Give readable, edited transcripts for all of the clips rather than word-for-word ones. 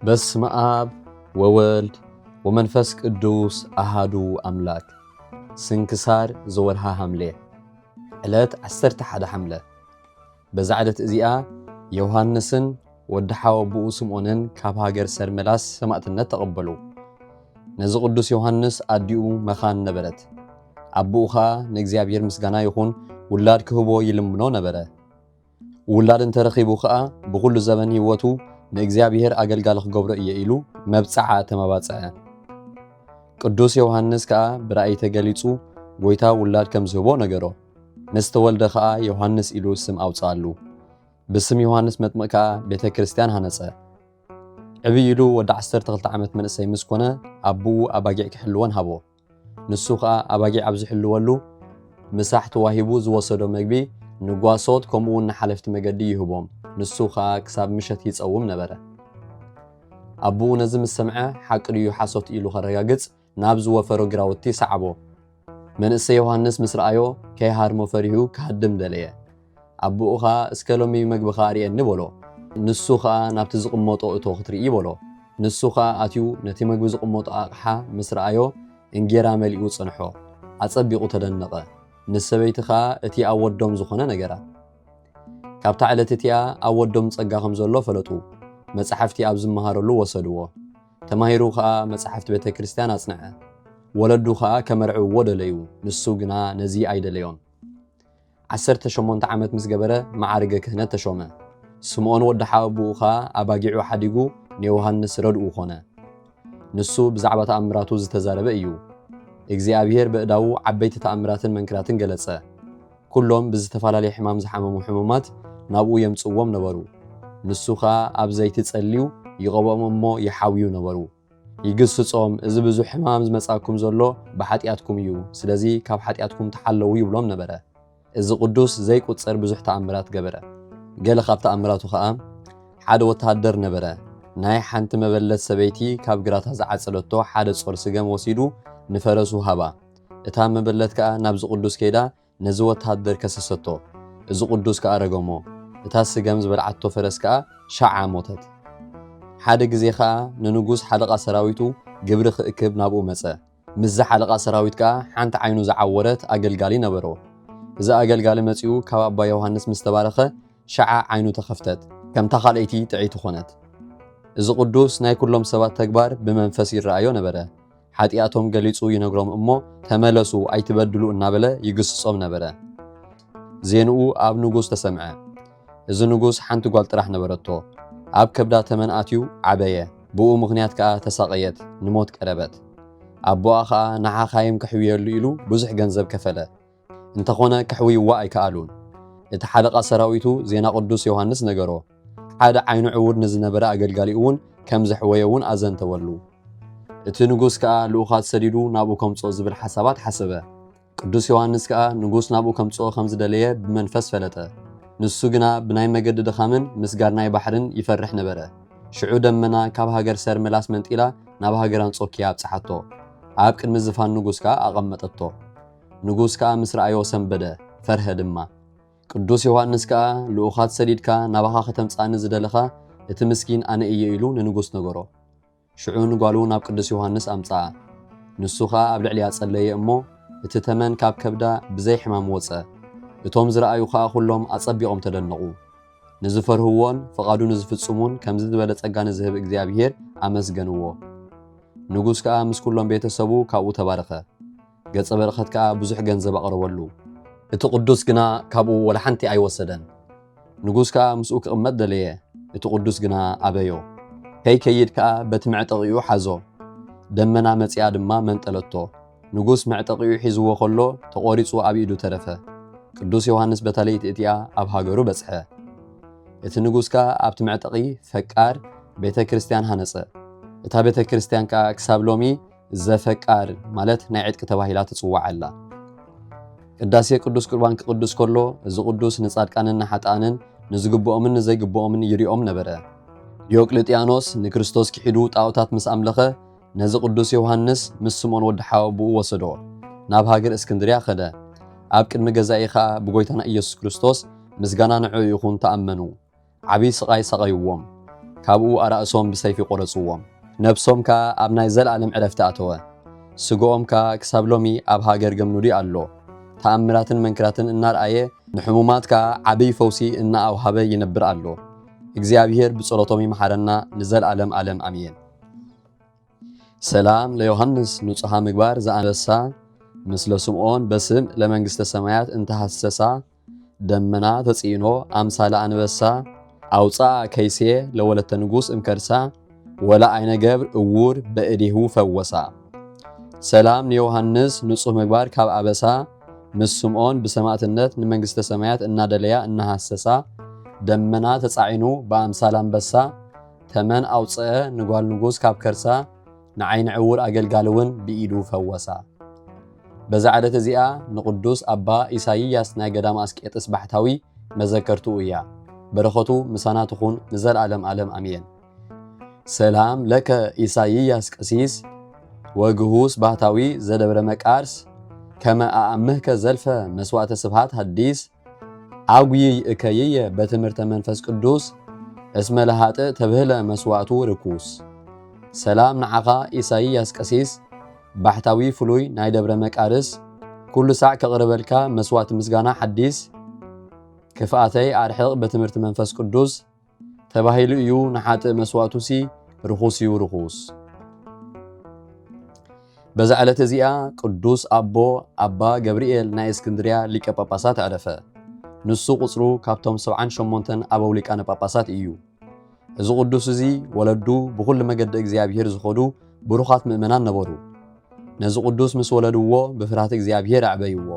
በስመ አብ ወወልድ ወመንፈስ ቅዱስ አሃዱ አምላክ። ስንክሳር ዘወርሃ ሐምሌ ዕለት 11 ሐምለ። በዛ ዕለት እዚኣ ዮሐንስን ወዲ ሓወቡኡ ስምዖንን ካብ ሃገር ሰርመላስ ሰማዕትነት ተቐበሉ። ነዚ ቅዱስ ዮሐንስ ኣዲኡ መኻን ነበረት። ኣቦኡ ኸኣ ንእግዚአብሔር ምስጋና ይኹን ውላድ ክህቦ ይልምኖ ነበረ። ውላድ እንተረኺቡ ኸኣ ብኩሉ ዘመን ህይወቱ ንእግዚአብሔር ኣገልጋሊ ክገብሮ እየ ኢሉ መብፅዓ ተመባፅዐ። ቅዱስ ዮሐንስ ከዓ ብራእይ ተገሊጹ ጎይታ ውላድ ከም ዝህቦ ነገሮ። ምስተወልደ ከዓ ዮሐንስ ኢሉ ስም ኣውፅኣሉ። ብስም ዮሐንስ መጥምቕ ከዓ ቤተ ክርስቲያን ሃነጸ። ዕብይ ኢሉ ወዲ 12 ዓመት መንእሰይ ምስ ኮነ ኣቦኡ ኣባጊዕ ክሕልወን ሃቦ። ንሱ ከዓ ኣባጊዕ ኣብ ዝሕልወሉ ምሳሕ ተዋሂቡ ዝወሰዶ መግቢ ንጓሶት ከምኡውን ንሓለፍቲ መገዲ ይህቦም። ንሱ ከዓ ክሳብ ምሸት ይጸውም ነበረ። ኣቦኡ ነዚ ምስ ሰምዐ ሓቂ ድዩ ሓሶት ኢሉ ኸረጋግጽ ናብ ዝወፈሮ ግራውቲ ሰዓቦ። መንእሰይ ዮሐንስ ምስ ረኣዮ ከይሃርሞ ፈሪሁ ክሃድም ደለየ። ኣቦኡ ከዓ እስከ ሎሚ መግቢ ኸ ርኤኒ በሎ። ንሱ ከዓ ናብቲ ዝቕመጦ እቶ ክትርኢ በሎ። ንሱ ከዓ ኣትዩ ነቲ መግቢ ዝቕመጦ ኣቕሓ ምስ ረኣዮ እንጌራ መሊኡ ጽንሖ። ኣጸቢቑ ተደነቐ። ንሰበይቲ ከዓ እቲ ኣብ ወዶም ዝኾነ ነገራ። ካብታ ዕለት እቲኣ ኣብ ወዶም ጸጋ ከም ዘሎ ፈለጡ። መጽሓፍቲ ኣብ ዝመሃረሉ ወሰድዎ። ተማሂሩ ከዓ መጽሓፍቲ ቤተ ክርስቲያን ኣጽንዐ። ወለዱ ከዓ ከመርዕዎ ደለዩ። ንሱ ግና ነዚ ኣይደለዮን። 18 ዓመት ምስ ገበረ ማዕርገ ክህነት ተሾመ። ስምዖን ወዲ ሓወቡኡ ከዓ ኣባጊዑ ሓዲጉ ንዮሐንስ ረድኡ ኾነ። ንሱ ብዛዕባ ተኣምራቱ ዝተዛረበ እዩ። እግዚአብሔር በእዳው ዓበይቲ ተኣምራትን መንክራትን ገለጸ። ኩሎም ብዝተፈላለየ ሕማም ዝሓመሙ ሕሙማት ናብኡ የምጽዎም ነበሩ። ንሱ ከዓ ኣብ ዘይቲ ጸልዩ ይቐብኦም እሞ ይሓውዩ ነበሩ። ይግስጾም እዚ ብዙሕ ሕማም ዝመጻኩም ዘሎ ብሓጢኣትኩም እዩ፣ ስለዚ ካብ ሓጢኣትኩም ተሓለዉ ይብሎም ነበረ። እዚ ቅዱስ ዘይቁጸር ብዙሕ ተኣምራት ገበረ። ገለ ካብ ተኣምራቱ ከዓ ሓደ ወታደር ነበረ። ናይ ሓንቲ መበለት ሰበይቲ ካብ ግራታ ዝዓጸለቶ ሓደ ጾር ስገም ወሲዱ ንፈረሱ ሃባ። እታ መበለት ከዓ ናብዚ ቅዱስ ከይዳ ነዚ ወታደር ከሰሰቶ። እዚ ቅዱስ ከዓ ረገሞ። እታ ስገም ዝበልዓቶ ፈረስ ከዓ ሻዓ ሞተት። ሓደ ግዜ ከዓ ንንጉስ ሓለቓ ሰራዊቱ ግብሪ ክእክብ ናብኡ መጸ። ምዛ ሓለቓ ሰራዊት ከዓ ሓንቲ ዓይኑ ዝዓወረት ኣገልጋሊ ነበሮ። እዚ ኣገልጋሊ መጺኡ ካብ ኣባ ዮሐንስ ምስ ተባረኸ ሻዓ ዓይኑ ተኸፍተት፣ ከምታ ካልአይቲ ጥዒቲ ኾነት። እዚ ቅዱስ ናይ ኩሎም ሰባት ተግባር ብመንፈስ ይረአዮ ነበረ። ሓጢኣቶም ገሊጹ ይነግሮም እሞ ተመለሱ ኣይትበድሉ እናበለ ይግስጾም ነበረ። ዜንኡ ኣብ ንጉስ ተሰምዐ። እዚ ንጉስ ሓንቲ ጓል ጥራሕ ነበረቶ። ኣብ ከብዳ ተመንኣትዩ ዓበየ። ብኡ ምኽንያት ከዓ ተሳቐየት፣ ንሞት ቀረበት። ኣቦኣ ከዓ ንሓኻይም ከሕውየሉ ኢሉ ብዙሕ ገንዘብ ከፈለ። እንተኾነ ከሕውይዋ ኣይከኣሉን። እቲ ሓለቓ ሰራዊቱ ዜና ቅዱስ ዮሐንስ ነገሮ። ሓደ ዓይኑ ዕውድ ንዝነበረ ኣገልጋሊ እውን ከም ዘሕወየ እውን ኣዘንተወሉ። እቲ ንጉስ ከዓ ልኡኻት ሰዲዱ ናብኡ ከምጽኦ ዝብል ሓሳባት ሓሰበ። ቅዱስ ዮሐንስ ከዓ ንጉስ ናብኡ ከምጽኦ ከም ዝደለየ ብመንፈስ ፈለጠ። ንሱ ግና ብናይ መገዲ ድኻምን ምስጋርናይ ባሕርን ይፈርሕ ነበረ። ሽዑ ደመና ካብ ሃገር ሰርመላስ መንጢላ ናብ ሃገር አንጾኪያ ኣብጽሓቶ። ኣብ ቅድሚ ዝፋን ንጉስ ከዓ ኣቐመጠቶ። ንጉስ ከዓ ምስ ረኣዮ ሰንበደ፣ ፈርሀ ድማ። ቅዱስ ዮሐንስ ከዓ ልኡኻት ሰዲድካ ናባኻ ከተምጻእኒ ዝደለኻ እቲ ምስኪን ኣነ እየ ኢሉ ንንጉስ ነገሮ። ሽዑ ንጓሉ ናብ ቅዱስ ዮሐንስ ኣምጽኣ። ንሱ ከዓ ኣብ ልዕሊያ ጸለየ እሞ እቲ ተመን ካብ ከብዳ ብዘይ ሕማም ወፀ። እቶም ዝረኣዩ ከዓ ኩሎም ኣጸቢቖም ተደነቑ። ንዝፈርህዎን ፈቓዱ ንዝፍጽሙን ከምዚ ዝበለ ጸጋ ንዝህብ እግዚአብሔር ኣመስገንዎ። ንጉስ ከዓ ምስ ኩሎም ቤተሰቡ ካብኡ ተባረኸ። ገጸ በረኸት ከዓ ብዙሕ ገንዘብ ኣቕረበሉ። እቲ ቅዱስ ግና ካብኡ ወላ ሓንቲ ኣይወሰደን። ንጉስ ከዓ ምስኡ ክቕመጥ ደለየ። እቲ ቅዱስ ግና ኣበዮ። ከይከይድ ከዓ በቲ መዕጠቂኡ ሓዞ። ደመና መጺኣ ድማ መንጠለቶ። ንጉስ መዕጠቂኡ ሒዝዎ ኸሎ ተቖሪጹ ኣብ ኢዱ ተረፈ። ቅዱስ ዮሐንስ በታ ለይቲ እቲኣ ኣብ ሃገሩ በጽሐ። እቲ ንጉስ ከዓ ኣብቲ መዕጠቂ ፈቃር ቤተ ክርስቲያን ሃነጸ። እታ ቤተ ክርስቲያን ከዓ ክሳብ ሎሚ ዘፈቃር ማለት ናይ ዕጥቂ ተባሂላ ትጽዋዕ ኣላ። ቅዳሴ ቅዱስ ቁርባን ክቅዱስ ከሎ እዚ ቅዱስ ንጻድቃንን ንሓጣንን ንዝግብኦምን ንዘይግብኦምን ይሪኦም ነበረ። ዲዮቅልጥያኖስ ንክርስቶስ ክሒዱ ጣዖታት ምስ ኣምለኸ ነዚ ቅዱስ ዮሐንስ ምስ ስምዖን ወዲ ሓወቡኡ ወሰዶ። ናብ ሃገር እስክንድርያ ኸደ። ኣብ ቅድሚ ገዛኢ ከዓ ብጎይታና ኢየሱስ ክርስቶስ ምስጋና ንዑ ይኹን ተኣመኑ። ዓብይ ስቃይ ሰቃይዎም። ካብኡ ኣራእሶም ብሰይፊ ቆረጽዎም ነፍሶም ከ ኣብ ናይ ዘለዓለም ዕረፍቲ ኣተወ ስጎኦም ከ ክሳብ ሎሚ ኣብ ሃገር ገምኑዲ ኣሎ ተኣምራትን መንክራትን እናርኣየ ንሕሙማት ከ ዓብይ ፈውሲ እናኣውሃበ ይነብር ኣሎ እግዚአብሔር ብጸሎቶም ይመሓረና ንዘለዓለም ዓለም አሜን ሰላም ለዮሐንስ ንጹሃ ምግባር ዘአንበሳ ምስለ ስምዖን በስም ለመንግስተ ሰማያት እንተሐሰሳ ደመና ተጽይኖ አምሳለ አንበሳ አውፃ ከይሴ ለወለተ ንጉስ እምከርሳ ወላ አይነ ገብር እውር በእዲሁ ፈወሳ ሰላም ለዮሐንስ ንጹህ ምግባር ካብ አበሳ ምስ ስምዖን በሰማዕትነት ንመንግስተ ሰማያት እናደለያ እናሐሰሳ ደመና ተጻዒኑ በአምሳለ አንበሳ ተመን አውፅአ ንጓል ንጉስ ካብ ከርሳ ንዓይነ ዕውር አገልጋለውን ብኢዱ ፈወሳ በዛዕደት እዚኣ ንቅዱስ አባ ኢሳይያስ ናይ ገዳማ አስቄጥስ ባሕታዊ መዘከርቱ እያ በረኸቱ ምሳና ትኹን ንዘለዓለም ዓለም አሜን ሰላም ለከ ኢሳይያስ ቀሲስ ወግሁስ ባሕታዊ ዘደብረ መቃርስ ከመ አአምህከ ዘልፈ መስዋዕተ ስብሃት ሐዲስ አጉይ እከይየ በትምህርተ መንፈስ ቅዱስ እስመ ለሃጥእ ተብህለ መስዋዕቱ ርኩስ ሰላም ንዓኻ ኢሳይያስ ቀሲስ ባሕታዊ ፍሉይ ናይ ደብረ መቃርስ ኩሉ ሳዕ ከቕርበልካ መስዋዕቲ ምስጋና ሐዲስ ክፍኣተይ ኣርሕቕ በትምህርቲ መንፈስ ቅዱስ ተባሂሉ እዩ ንሓጥእ መስዋዕቱሲ ርኹስ እዩ ርኹስ በዛ ዕለት እዚኣ ቅዱስ ኣባ ገብርኤል ናይ እስክንድርያ ሊቀ ጳጳሳት ዕረፈ ንሱ ቁጽሩ ካብቶም 78 ኣበው ሊቃነ ጳጳሳት እዩ እዚ ቅዱስ እዚ ወለዱ ብኩሉ መገዲ እግዚአብሔር ዝኸዱ ብሩኻት ምእመናን ነበሩ ነዚ ቅዱስ ምስ ወለድዎ ብፍርሃት እግዚአብሔር ኣዕበይዎ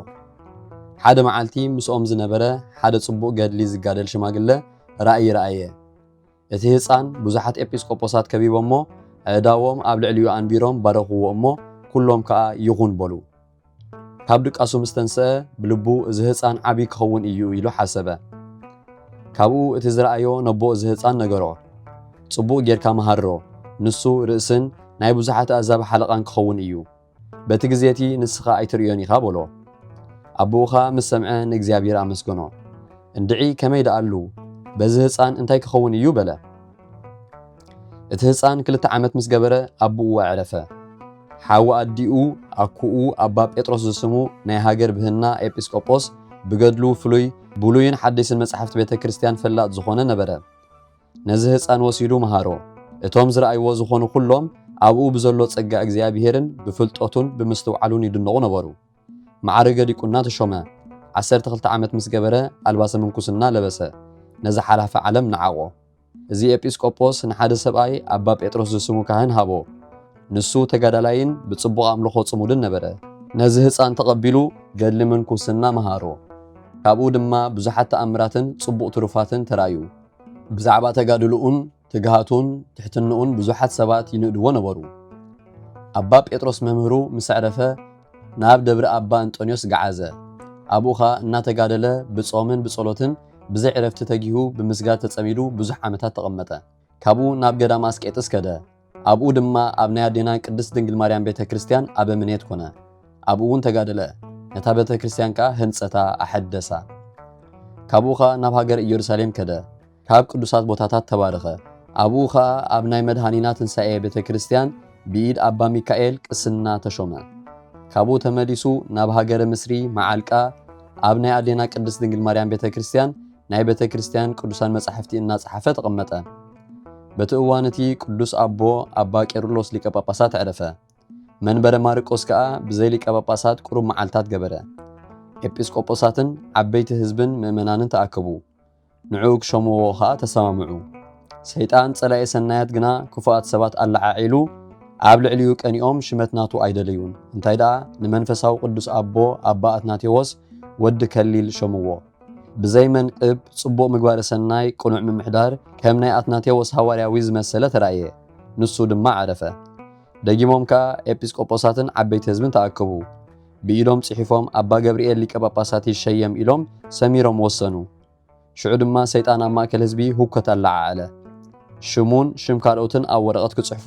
ሓደ መዓልቲ ምስኦም ዝነበረ ሓደ ጽቡቕ ገድሊ ዝጋደል ሽማግለ ራእይ ረአየ እቲ ህፃን ብዙሓት ኤጲስቆጶሳት ከቢቦሞ ኣእዳዎም ኣብ ልዕሊኡ ኣንቢሮም ባረኽዎ እሞ ኩሎም ከዓ ይኹን በሉ ካብ ድቃሱ ምስተንስአ ብልቡ እዚ ህፃን ዓብይ ክኸውን እዩ ኢሉ ሓሰበ ካብኡ እቲ ዝረአዮ ነቦ እዚ ህፃን ነገሮ ጽቡቕ ጌርካ መሃሮ ንሱ ርእስን ናይ ብዙሓት ኣዛብ ሓለቓን ክኸውን እዩ በቲ ግዜቲ ንስኻ ኣይትርእዮን ኢኻ በሎ ኣቦኻ ምስ ሰምዐ ንእግዚአብሔር ኣመስገኖ እንድዒ ከመይ ደኣሉ በዚ ህፃን እንታይ ክኸውን እዩ በለ እቲ ህፃን 2 ዓመት ምስ ገበረ ኣቦኡ ዕረፈ ሓዊ ኣዲኡ ኣኩኡ ኣባ ጴጥሮስ ዝስሙ ናይ ሃገር ብህና ኤጲስቆጶስ ብገድሉ ፍሉይ ብሉይን ሓዲስን መጽሓፍቲ ቤተ ክርስቲያን ፈላጥ ዝኾነ ነበረ ነዚ ህፃን ወሲዱ መሃሮ እቶም ዝረአይዎ ዝኾኑ ኩሎም ኣብኡ ብዘሎ ጸጋ እግዚአብሔርን ብፍልጦቱን ብምስትውዓሉን ይድነቑ ነበሩ ማዕረገ ዲቁና ተሾመ 12 ዓመት ምስ ገበረ ኣልባሰ ምንኩስና ለበሰ ነዚ ሓላፈ ዓለም ንዓቆ እዚ ኤጲስቆጶስ ንሓደ ሰብኣይ ኣባ ጴጥሮስ ዝስሙ ካህን ሃቦ ንሱ ተጋዳላይን ብጽቡቕ ኣምልኾ ጽሙድን ነበረ ነዚ ህፃን ተቐቢሉ ገድሊ ምንኩስና መሃሮ ካብኡ ድማ ብዙሓት ተኣምራትን ጽቡቕ ትሩፋትን ተራዩ ብዛዕባ ተጋድልኡን ትግሃቱን ትሕትንኡን ብዙሓት ሰባት ይንእድዎ ነበሩ ኣባ ጴጥሮስ መምህሩ ምስ ዕረፈ ናብ ደብረ ኣባ አንጦንዮስ ገዓዘ ኣብኡኻ እናተጋደለ ብጾምን ብጸሎትን ብዘይ ዕረፍቲ ተጊሁ ብምስጋድ ተጸሚዱ ብዙሕ ዓመታት ተቐመጠ ካብኡ ናብ ገዳማ አስቄጥስ ከደ ኣብኡ ድማ ኣብ ናይ ኣዴና ቅድስት ድንግል ማርያም ቤተ ክርስቲያን ኣበምኔት ኮነ ኣብኡ እውን ተጋደለ ነታ ቤተ ክርስቲያን ከዓ ህንጸታ ኣሐደሳ ካብኡ ኸ ናብ ሃገር ኢየሩሳሌም ከደ ካብ ቅዱሳት ቦታታት ተባረኸ ኣብኡ ኸ ኣብ ናይ መድኃኒና ትንሣኤ ቤተ ክርስቲያን ብኢድ ኣባ ሚካኤል ቅስና ተሾመ ካብኡ ተመሊሱ ናብ ሃገረ ምስሪ መዓልቃ ኣብ ናይ ኣዴና ቅድስት ድንግል ማርያም ቤተ ክርስቲያን ናይ ቤተ ክርስቲያን ቅዱሳን መጻሕፍቲ እናጸሓፈ ተቐመጠ በቲ እዋን እቲ ቅዱስ ኣባ ቄርሎስ ሊቀ ጳጳሳት ዕረፈ መንበረ ማርቆስ ከዓ ብዘይ ሊቀ ጳጳሳት ቁሩብ መዓልታት ገበረ ኤጲስቆጶሳትን ዓበይቲ ህዝብን ምእመናንን ተኣከቡ ንዑ ክሾምዎ ከዓ ተሰማምዑ ሰይጣን ጸላኤ ሰናያት ግና ክፉኣት ሰባት ኣላዓዒሉ ኣብ ልዕሊኡ ቀኒኦም ሽመትናቱ ኣይደለዩን እንታይ ደኣ ንመንፈሳዊ ቅዱስ ኣባ አትናቴዎስ ወዲ ከሊል ሾምዎ ብዘይ መንቅብ ጽቡቕ ምግባረ ሰናይ ቁኑዕ ምምሕዳር ከም ናይ አትናቴዎስ ሐዋርያዊ ዝመሰለ ተራእየ ንሱ ድማ ዓረፈ ደጊሞም ከዓ ኤጲስቆጶሳትን ዓበይቲ ህዝብን ተኣከቡ ብኢሎም ጽሒፎም ኣባ ገብርኤል ሊቀ ጳጳሳት ይሸየም ኢሎም ሰሚሮም ወሰኑ ሽዑ ድማ ሰይጣን ኣብ ማእከል ህዝቢ ሁከት ኣላዓዓለ ሽሙን ሽም ካልኦትን ኣብ ወረቐት ክጽሕፉ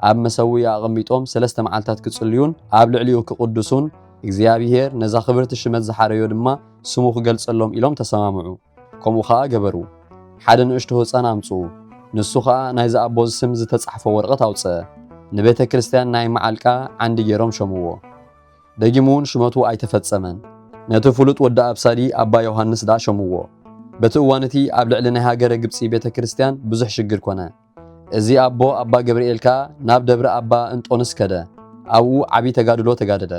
ኣብ መሰዊያ ኣቐሚጦም 3 መዓልታት ክጽልዩን ኣብ ልዕሊኡ ክቅድሱን እግዚአብሔር ነዛ ክብርቲ ሽመት ዝሓረዮ ድማ ስሙ ክገልጸሎም ኢሎም ተሰማምዑ ከምኡ ከዓ ገበሩ ሓደ ንእሽቶ ህፃን ኣምፁ ንሱ ኸኣ ናይዚ ኣቦ ስም ዝተጻሕፈ ወረቐት ኣውፅአ ንቤተ ክርስቲያን ናይ መዓልቃ ዓንዲ ገይሮም ሸምዎ ደጊሙን ሽመቱ ኣይተፈጸመን ነቲ ፍሉጥ ወዲ ኣብሳዲ ኣባ ዮሃንስ ዳ ሸምዎ በቲ እዋንቲ ኣብ ልዕሊ ናይ ሃገረ ግብፂ ቤተ ክርስቲያን ብዙሕ ሽግር ኮነ እዚ ኣቦ ኣባ ገብርኤል ከዓ ናብ ደብረ ኣባ እንጦንስ ከደ ኣብኡ ዓቢ ተጋድሎ ተጋደደ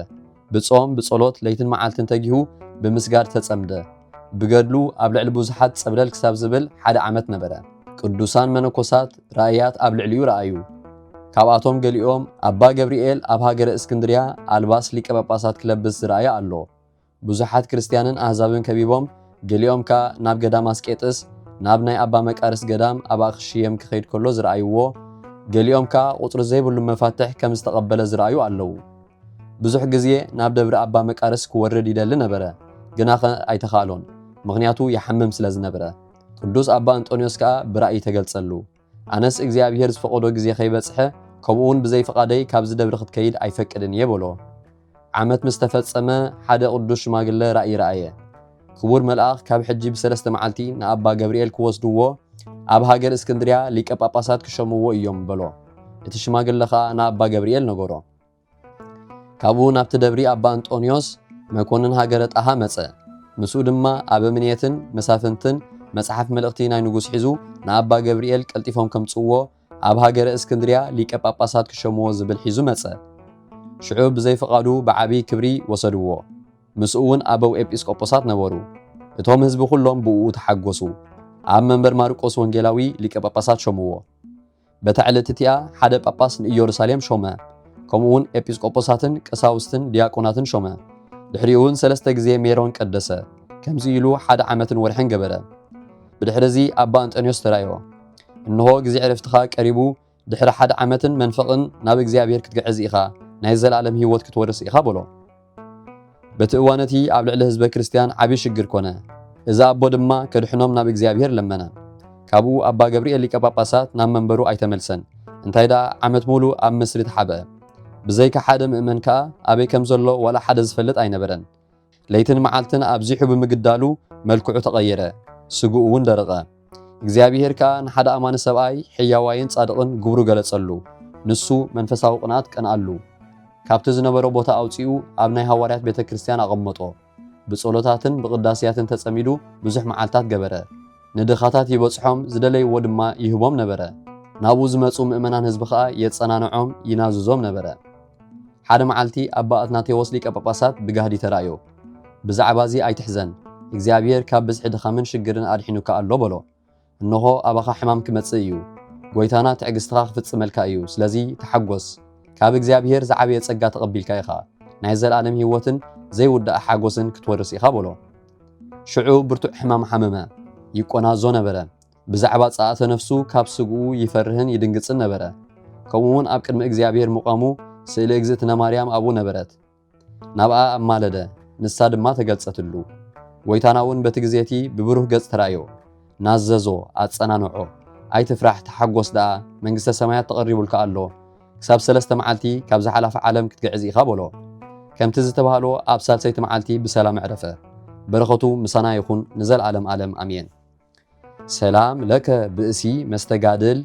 ብጾም ብጸሎት ለይትን መዓልትን ተጊሁ ብምስጋድ ተጸምደ ብገድሉ ኣብ ልዕሊ ብዙሓት ጸብለል ክሳብ ዝብል ሓደ ዓመት ነበረ ቅዱሳን መነኮሳት ራእያት ኣብ ልዕሊኡ ረኣዩ ካብኣቶም ገሊኦም ኣባ ገብርኤል ኣብ ሃገረ እስክንድርያ ኣልባስ ሊቀ ጳጳሳት ክለብስ ዝረኣየ ኣሎ ብዙሓት ክርስቲያንን ኣህዛብን ከቢቦም ገሊኦም ከዓ ናብ ገዳም አስቄጥስ ናብ ናይ ኣባ መቃርስ ገዳም ኣብ ኣኽሽየም ክኸይድ ከሎ ዝረኣይዎ ገሊኦም ከዓ ቁጥሪ ዘይብሉ መፋትሕ ከም ዝተቐበለ ዝረኣዩ ኣለዉ ብዙሕ ግዜ ናብ ደብረ ኣባ መቃርስ ክወርድ ይደሊ ነበረ ግና ኣይተኻሎን ምኽንያቱ ይሐምም ስለ ዝነበረ ቅዱስ ኣባ አንጦንዮስ ከዓ ብራእይ ተገልጸሉ ኣነስ እግዚአብሔር ዝፈቐዶ ግዜ ከይበጽሐ ከምኡውን ብዘይ ፈቃደይ ካብዚ ደብሪ ክትከይድ ኣይፈቅድን እየ በሎ ዓመት ምስ ተፈጸመ ሓደ ቅዱስ ሽማግለ ራእይ ረኣየ ክቡር መልአኽ ካብ ሕጂ ብሰለስተ መዓልቲ ንኣባ ገብርኤል ክወስድዎ ኣብ ሃገር እስክንድርያ ሊቀ ጳጳሳት ክሸምዎ እዮም በሎ እቲ ሽማግለ ከዓ ንኣባ ገብርኤል ነገሮ ካብኡ ናብቲ ደብሪ ኣባ አንጦንዮስ መኮንን ሃገረ ጣሃ መጸ ምስኡ ድማ ኣበምኔትን መሳፍንትን መጽሓፍ መልእኽቲ ናይ ንጉስ ሒዙ ንኣባ ገብርኤል ቀልጢፎም ከምጽዎ ኣብ ሃገረ እስክንድርያ ሊቀ ጳጳሳት ክሸምዎ ዝብል ሒዙ መጸ ሽዑ ብዘይ ፈቃዱ ብዓቢ ክብሪ ወሰድዎ ምስኡውን ኣበው ኤጲስቆጶሳት ነበሩ እቶም ህዝቢ ኩሎም ብኡ ተሓጎሱ ኣብ መንበር ማርቆስ ወንጌላዊ ሊቀ ጳጳሳት ሸምዎ በታ ዕለት እቲኣ ሓደ ጳጳስ ንኢየሩሳሌም ሾመ ከምኡውን ኤጲስቆጶሳትን ቀሳውስትን ዲያቆናትን ሾመ ድሕሪኡን ሰለስተ ግዜ ሜሮን ቀደሰ ከምዚ ኢሉ ሓደ ዓመትን ወርሕን ገበረ ብድሕሪዚ ኣባ አንጦንዮስ ተራዮ እንሆ ግዜ ዕረፍትኻ ቀሪቡ ድሕሪ ሓደ ዓመትን መንፈቕን ናብ እግዚአብሔር ክትገዕዝ ኢኻ ናይ ዘላለም ህይወት ክትወርስ ኢኻ በሎ በቲ እዋነቲ ኣብ ልዕሊ ህዝበ ክርስቲያን ዓቢ ሽግር ኮነ እዛ ኣቦ ድማ ከድሕኖም ናብ እግዚአብሔር ለመነ ካብኡ ኣባ ገብርኤል ሊቀ ጳጳሳት ናብ መንበሩ ኣይተመልሰን እንታይ ዳ ዓመት ሙሉ ኣብ ምስሪ ተሓበአ ብዘይካ ሓደ ምእመን ከዓ ኣበይ ከም ዘሎ ወላ ሓደ ዝፈልጥ ኣይነበረን ለይትን መዓልትን ኣብዚሑ ብምግዳሉ መልክዑ ተቐየረ ስጉኡ እውን ደረቐ እግዚአብሔር ከዓ ንሓደ ኣማኒ ሰብኣይ ሕያዋይን ጻድቕን ግብሩ ገለጸሉ ንሱ መንፈሳዊ ቅንዓት ቀንኣሉ ካብቲ ዝነበረ ቦታ ኣውፂኡ ኣብ ናይ ሃዋርያት ቤተ ክርስቲያን ኣቐመጦ ብጸሎታትን ብቅዳስያትን ተጸሚዱ ብዙሕ መዓልታት ገበረ ንድኻታት ይበጽሖም ዝደለይዎ ድማ ይህቦም ነበረ ናብኡ ዝመጹ ምእመናን ህዝቢ ከዓ የጸናንዖም ይናዝዞም ነበረ ሓደ መዓልቲ ኣባ አትናቴዎስ ሊቀ ጳጳሳት ብጋህዲ ተራእዮ ብዛዕባ እዚ ኣይትሕዘን እግዚአብሔር ካብ ብዝሒ ድኻምን ሽግርን ኣድሒኑካ ኣሎ በሎ እንሆ ኣባኻ ሕማም ክመጽእ እዩ ጎይታና ትዕግስትኻ ክፍጽመልካ እዩ ስለዚ ተሓጎስ ካብ እግዚአብሔር ዝዓበየ ጸጋ ተቐቢልካ ኢኻ ናይ ዘላለም ህይወትን ዘይውዳእ ሓጎስን ክትወርስ ኢኻ በሎ ሽዑ ብርቱዕ ሕማም ሓመመ ይቆናዞ ነበረ ብዛዕባ ጻኣተ ነፍሱ ካብ ስግኡ ይፈርህን ይድንግጽን ነበረ ከምኡውን ኣብ ቅድሚ እግዚአብሔር ምቋሙ ስእሊ እግዝእትነ ማርያም ኣብኡ ነበረት ናብኣ ኣማለደ ንሳ ድማ ተገልጸትሉ ጎይታና እውን በቲ ግዜቲ ብብሩህ ገጽ ተራእዮ ናዘዞ ኣጸናንዖ ኣይትፍራሕ ተሓጎስ ደኣ መንግስተ ሰማያት ተቐሪቡልካ ኣሎ ክሳብ ሰለስተ መዓልቲ ካብ ዝሓለፈ ዓለም ክትገዕዝ ኢኻ በሎ ከምቲ ዝተባሃሎ ኣብ ሳልሰይቲ መዓልቲ ብሰላም ዕረፈ በረኸቱ ምሳና ይኹን ንዘለዓለም ዓለም ኣሜን ሰላም ለከ ብእሲ መስተጋድል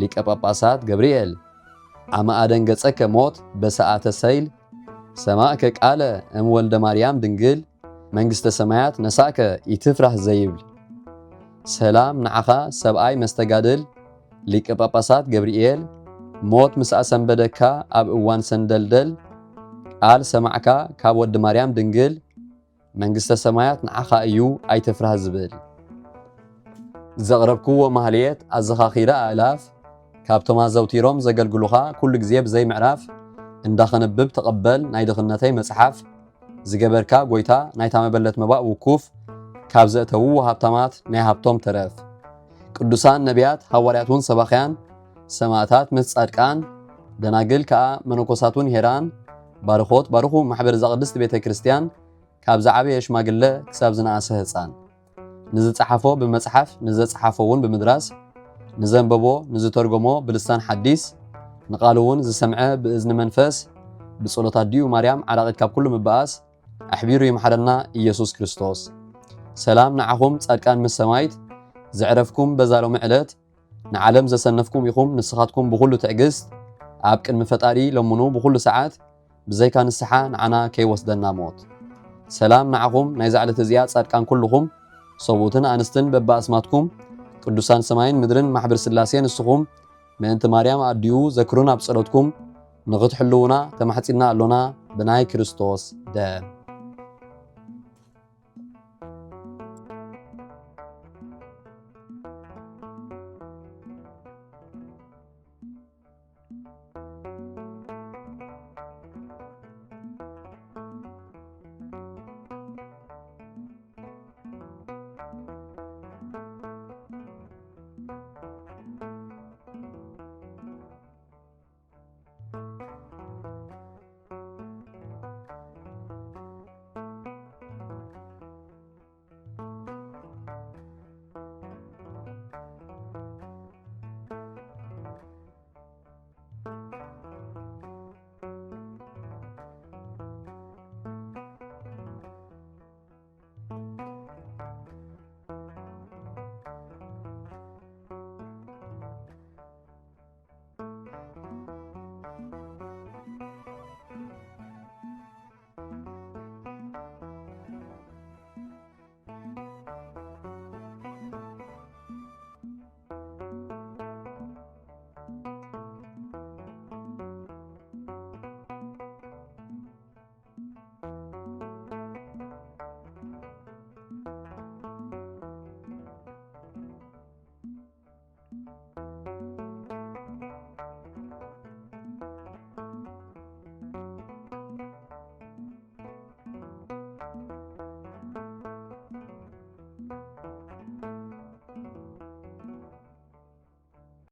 ሊቀ ጳጳሳት ገብርኤል ኣመ ኣደንገጸከ ሞት በሰዓተ ሰይል ሰማዕከ ቃለ እም ወልደ ማርያም ድንግል መንግስተ ሰማያት ነሳእከ ኢትፍራህ ዘይብል ሰላም ንዓኻ ሰብኣይ መስተጋድል ሊቀ ጳጳሳት ገብርኤል ሞት ምስኣ ሰንበደካ ኣብ እዋን ሰንደልደል ቃል ሰማዕካ ካብ ወዲ ማርያም ድንግል መንግስተ ሰማያት ንዓኻ እዩ ኣይትፍራህ ዝብል ዘቕረብክዎ ማህልየት ኣዘኻኺረ ኣእላፍ ካብቶም ኣዘውቲሮም ዘገልግሉኻ ኩሉ ግዜ ብዘይ ምዕራፍ እንዳኸነብብ ተቐበል ናይ ድኽነተይ መጽሓፍ ዝገበርካ ጎይታ ናይታ መበለት መባእ ውኩፍ ካብ ዘእተው ሃብታማት ናይ ሃብቶም ተረፍ ቅዱሳን ነቢያት ሃዋርያትን ሰባኽያን ሰማዕታት ምስ ጻድቃን ደናግል ከዓ መነኮሳቱን ሄራን ባርኾት ባርኹ ማሕበር ዘቅድስት ቤተ ክርስቲያን ካብ ዝዓበየ ሽማግለ ክሳብ ዝነኣሰ ህፃን ንዝጸሓፎ ብመጽሓፍ ንዘጸሓፎውን ብምድራስ ንዘንበቦ ንዝተርጎሞ ብልሳን ሓዲስ ንቃሉውን ዝሰምዐ ብእዝኒ መንፈስ ብጸሎታት ዲዩ ማርያም ዓላቂት ካብ ኩሉ ምባኣስ ኣሕቢሩ ይምሓረና ኢየሱስ ክርስቶስ ሰላም ንዓኹም ጻድቃን ምስ ሰማይት ዘዕረፍኩም በዛሎም ዕለት ንዓለም ዘሰነፍኩም ኢኹም ንስኻትኩም ብኹሉ ትዕግስት ኣብ ቅድሚ ፈጣሪ ለምኑ ብኹሉ ሰዓት ብዘይካ ንስሓ ንዓና ከይወስደና ሞት ሰላም ንዓኹም ናይ ዛዕለት እዚኣ ጻድቃን ኩልኹም ሰቡትን ኣንስትን በባእስማትኩም ቅዱሳን ሰማይን ምድርን ማሕበር ስላሴ ንስኹም ምእንቲ ማርያም ኣድዩ ዘክሩን ኣብ ጸሎትኩም ንኽትሕልውና ተማሕጺና ኣሎና ብናይ ክርስቶስ ደም